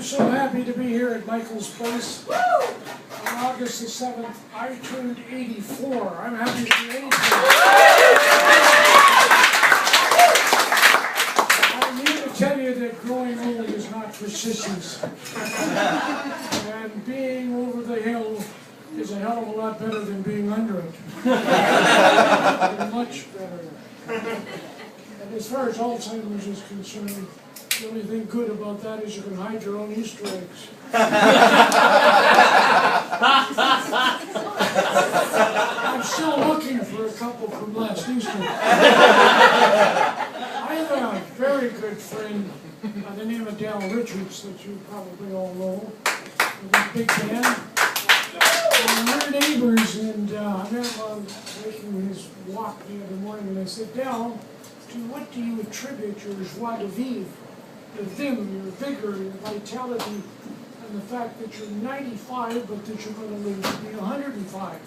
I'm so happy to be here at Michael's place. On August the 7th, I turned 84. I'm happy to be 84. I need to tell you that growing old is not for sissies. And being over the hill is a hell of a lot better than being under it. Much better. And as far as Alzheimer's is concerned, the only thing good about that is you can hide your own Easter eggs. I'm still looking for a couple from last Easter. I have a very good friend by the name of Dal Richards that you probably all know. With a big band. We're neighbors, and I met him on making his walk the other morning, and I said, Dal, to what do you attribute your joie de vivre, your vim, your vigor, your vitality, and the fact that you're 95, but that you're going to live to be 105?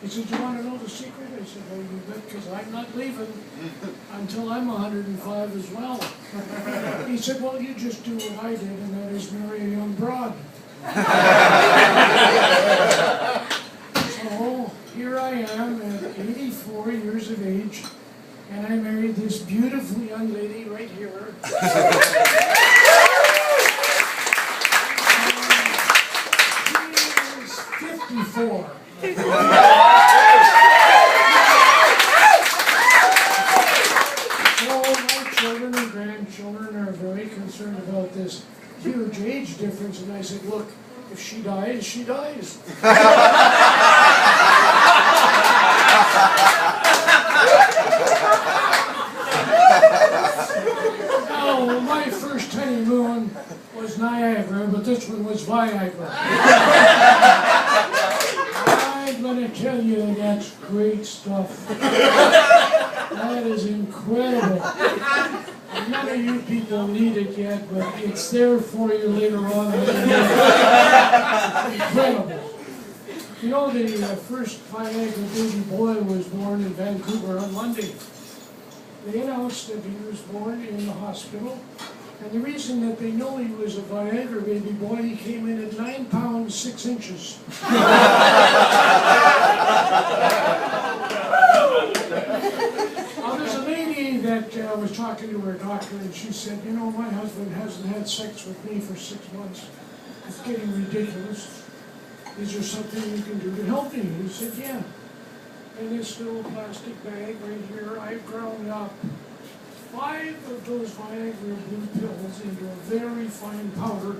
He said, you want to know the secret? I said, well, you bet, because I'm not leaving until I'm 105 as well. He said, well, you just do what I did, and that is marry a young broad. So here I am at 84 years of age, and I married this beautiful young lady right here. She is 54. So my children and grandchildren are very concerned about this huge age difference, and I said, look, if she dies, she dies. Now, my first honeymoon was Niagara, but this one was Viagra. I'm going to tell you that's great stuff. That is incredible. None of you people need it yet, but it's there for you later on. Incredible. You know, the first Viagra baby boy was born in Vancouver on Monday. They announced that he was born in the hospital, and the reason that they know he was a Viagra baby boy, he came in at 9 pounds 6 inches. There's a lady that was talking to her doctor, and she said, you know, my husband hasn't had sex with me for 6 months. It's getting ridiculous. Is there something you can do to help me? He said, yeah. In this little plastic bag right here, I've ground up 5 of those Viagra blue pills into a very fine powder,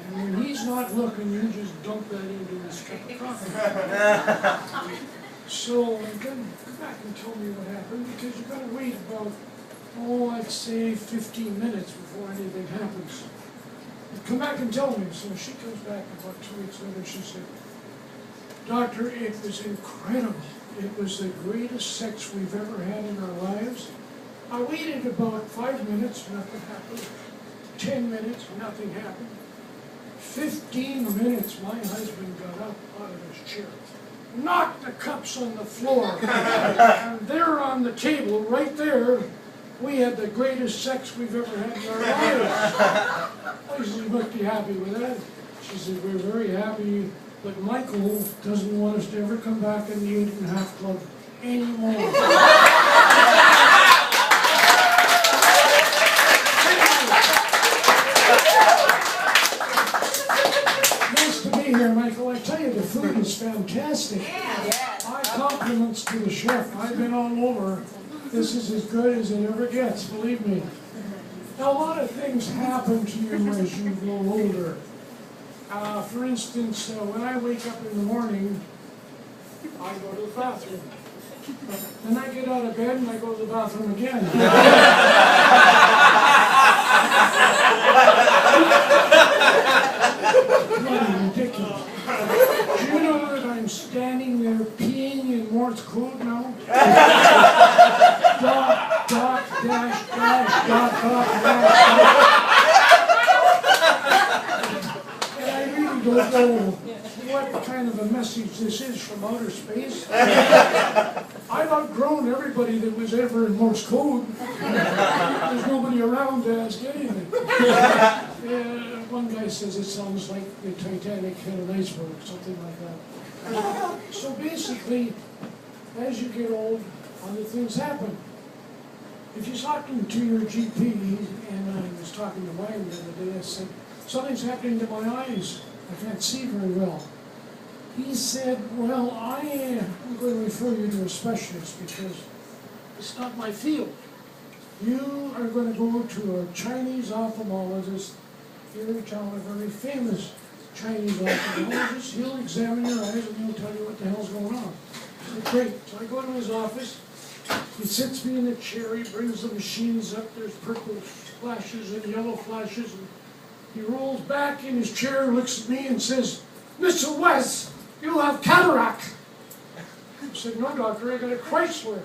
and when he's not looking, you just dump that into his cup of coffee. So come back and tell me what happened, because you've got to wait about, I'd say 15 minutes before anything happens. Come back and tell me. So she comes back about 2 weeks later, she said, Doctor, it was incredible. It was the greatest sex we've ever had in our lives. I waited about 5 minutes, nothing happened. 10 minutes, nothing happened. 15 minutes, my husband got up out of his chair, knocked the cups on the floor, and there on the table, right there, we had the greatest sex we've ever had in our lives. I said, must be happy with that. She said, we're very happy, but Michael doesn't want us to ever come back in the 8.5 Club anymore. Nice to be here, Michael. I tell you, the food is fantastic. My compliments to the chef. I've been all over. This is as good as it ever gets, believe me. Now, a lot of things happen to you as you grow older. For instance, when I wake up in the morning, I go to the bathroom. Then I get out of bed and I go to the bathroom again. Bloody ridiculous. Do you know that I'm standing there peeing in Morse code now? Dot, dot, dash, dash, dot, dot, dash, dash. And I really don't know what kind of a message this is from outer space. I've outgrown everybody that was ever in Morse code. There's nobody around to ask anything. one guy says it sounds like the Titanic hit an iceberg, something like that. So basically, as you get old, other things happen. If you're talking to your GP, and I was talking to mine the other day, I said, something's happening to my eyes. I can't see very well. He said, well, I'm going to refer you to a specialist because it's not my field. You are going to go to a Chinese ophthalmologist here in town, a very famous Chinese ophthalmologist. He'll examine your eyes and he'll tell you what the hell's going on. I said, great. So I go to his office. He sits me in a chair. He brings the machines up. There's purple flashes and yellow flashes. And he rolls back in his chair, looks at me and says, Mr. West, you have cataract. I said, no, doctor, I got a Chrysler.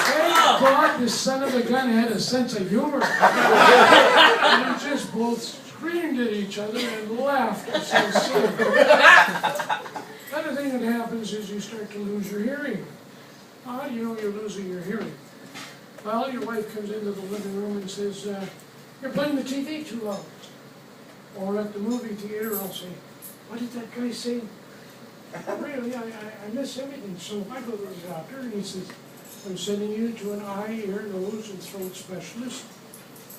Thank God the son of a gun had a sense of humor. And we just both screamed at each other and laughed. It was so silly. Another thing that happens is you start to lose your hearing. How do you know you're losing your hearing? Well, your wife comes into the living room and says, you're playing the TV too loud. Or at the movie theater, I'll say, what did that guy say? Really, I miss everything. So I go to the doctor and he says, I'm sending you to an eye, ear, nose, and throat specialist,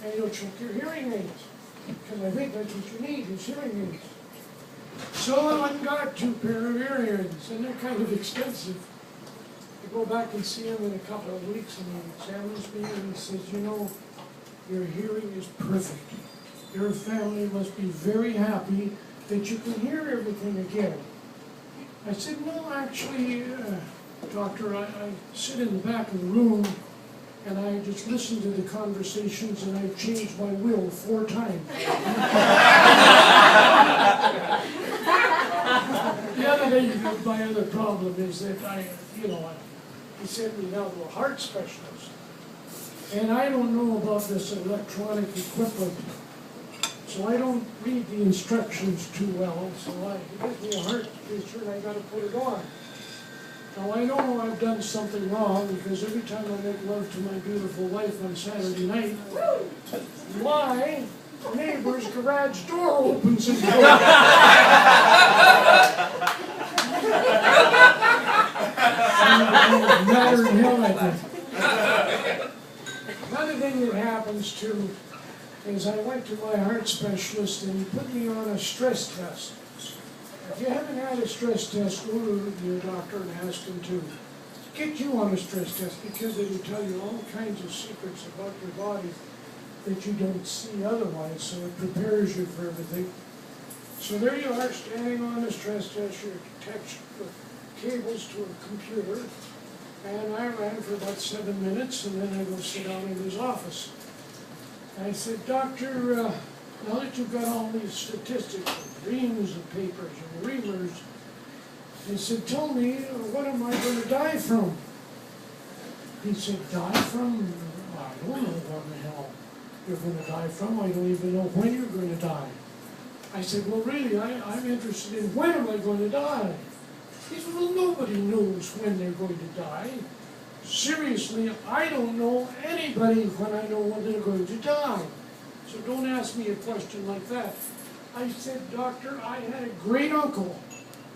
and he'll check your hearing aids. Because I think that's what you need, is hearing aids. So I went and got 2 pair of earrings, and they're kind of expensive. I go back and see him in a couple of weeks, and he examines me, and he says, you know, your hearing is perfect. Your family must be very happy that you can hear everything again. I said, no, actually, doctor, I sit in the back of the room, and I just listen to the conversations, and I've changed my will 4 times. The other thing, my other problem is that he sent me now to a heart specialist. And I don't know about this electronic equipment, so I don't read the instructions too well. So he gives me a heart picture and I got to put it on. Now I know I've done something wrong because every time I make love to my beautiful wife on Saturday night, my neighbor's garage door opens and closes. Matter in hell, I think. Another thing that happens too is I went to my heart specialist and he put me on a stress test. If you haven't had a stress test, go to your doctor and ask him to get you on a stress test because it'll tell you all kinds of secrets about your body that you don't see otherwise, so it prepares you for everything. So there you are, standing on the stress test, you're attached with cables to a computer, and I ran for about 7 minutes, and then I go sit down in his office. I said, Doctor, now that you've got all these statistics, reams of papers and reamers, he said, tell me, what am I going to die from? He said, die from? I don't know what the hell you're going to die from. I don't even know when you're going to die. I said, well, really, I'm interested in when am I going to die? He said, well, nobody knows when they're going to die. Seriously, I don't know anybody when I know when they're going to die. So don't ask me a question like that. I said, Doctor, I had a great uncle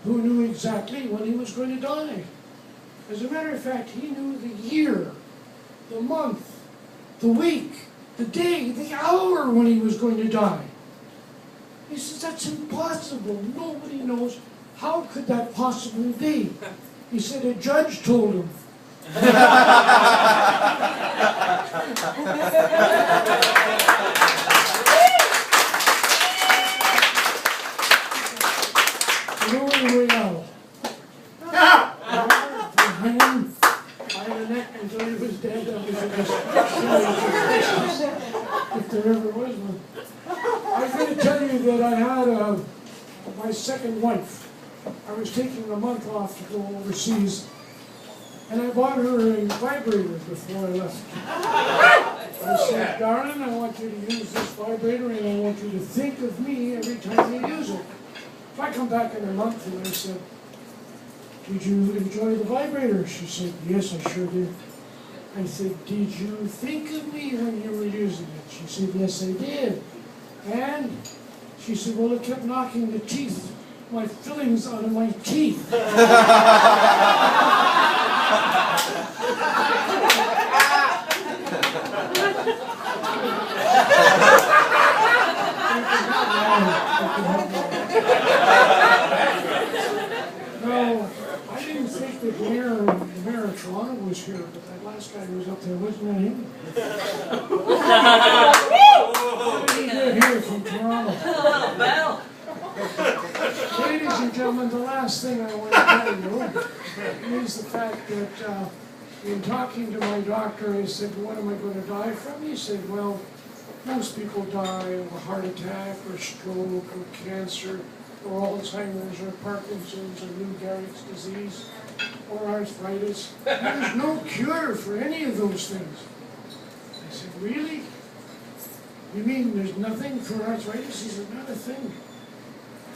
who knew exactly when he was going to die. As a matter of fact, he knew the year, the month, the week, the day, the hour when he was going to die. He says, that's impossible. Nobody knows. How could that possibly be? He said, a judge told him. Rolling way out. Hang him by the neck until he was dead. That was if there ever was one. I'm going to tell you that I had my second wife. I was taking a month off to go overseas, and I bought her a vibrator before I left. I said, darling, I want you to use this vibrator, and I want you to think of me every time you use it. So I come back in a month and I said, did you enjoy the vibrator? She said, yes, I sure did. I said, did you think of me when you were using it? She said, yes, I did. And she said, well, it kept knocking the teeth, my fillings out of my teeth. No, I didn't think that the mayor of Toronto was here, but that last guy who was up there wasn't him. What did he get here from Toronto? Ladies and gentlemen, the last thing I want to tell you is the fact that in talking to my doctor, I said, what am I going to die from? He said, well, most people die of a heart attack or stroke or cancer or Alzheimer's or Parkinson's or Lou Gehrig's disease or arthritis. There's no cure for any of those things. I said, really? You mean there's nothing for arthritis? He said, not a thing.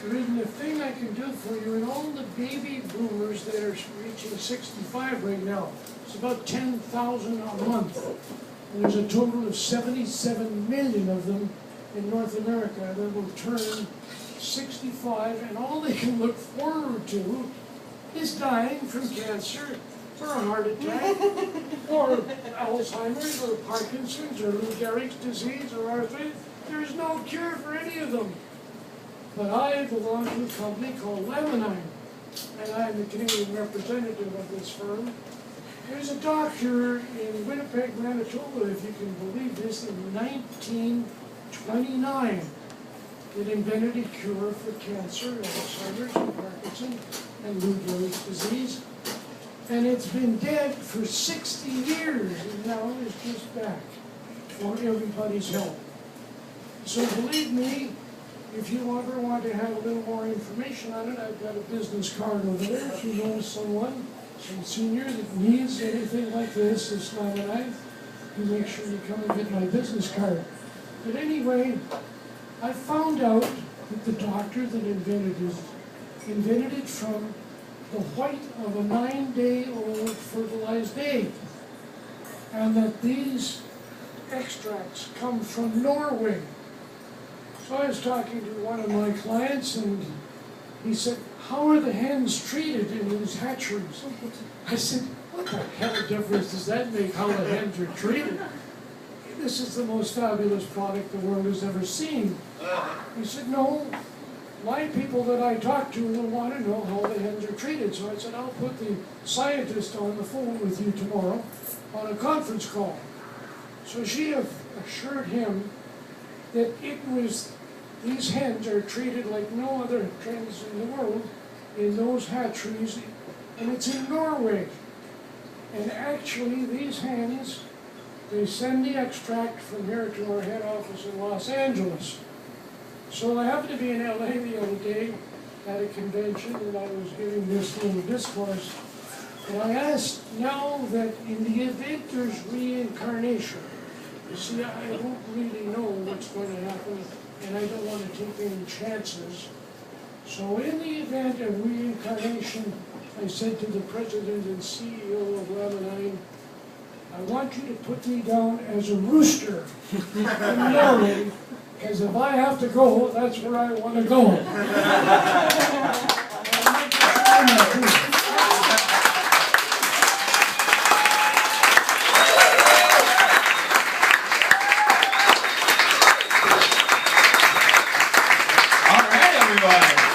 There isn't a thing I can do for you. And all the baby boomers that are reaching 65 right now, it's about 10,000 a month. And there's a total of 77 million of them in North America that will turn 65, and all they can look forward to is dying from cancer or a heart attack or Alzheimer's or Parkinson's or Lou Gehrig's disease or arthritis. There's no cure for any of them. But I belong to a company called Laminine, and I'm the Canadian representative of this firm. There's a doctor in Winnipeg, Manitoba, if you can believe this, in 1929 that invented a cure for cancer, Alzheimer's, and Parkinson's, and Lou Gehrig's disease. And it's been dead for 60 years, and now it's just back for everybody's help. So believe me, if you ever want to have a little more information on it, I've got a business card over there. If you know someone, some senior that needs anything like this Laminine, you make sure you come and get my business card. But anyway, I found out that the doctor that invented it from the white of a 9-day-old fertilized egg, and that these extracts come from Norway. So I was talking to one of my clients, and he said, how are the hens treated in these hatcheries? I said, what the hell difference does that make how the hens are treated? This is the most fabulous product the world has ever seen. He said, no, my people that I talk to will want to know how the hens are treated. So I said, I'll put the scientist on the phone with you tomorrow on a conference call. So she assured him that these hens are treated like no other hens in the world in those hatcheries, and it's in Norway. And actually, these hens, they send the extract from here to our head office in Los Angeles. So I happened to be in LA the other day at a convention, and I was giving this little discourse. And I asked, now that in the event there's reincarnation, you see, I don't really know what's going to happen, and I don't want to take any chances. So in the event of reincarnation, I said to the president and CEO of Laminine, I want you to put me down as a rooster in Norway, because if I have to go, that's where I want to go. All right, everybody.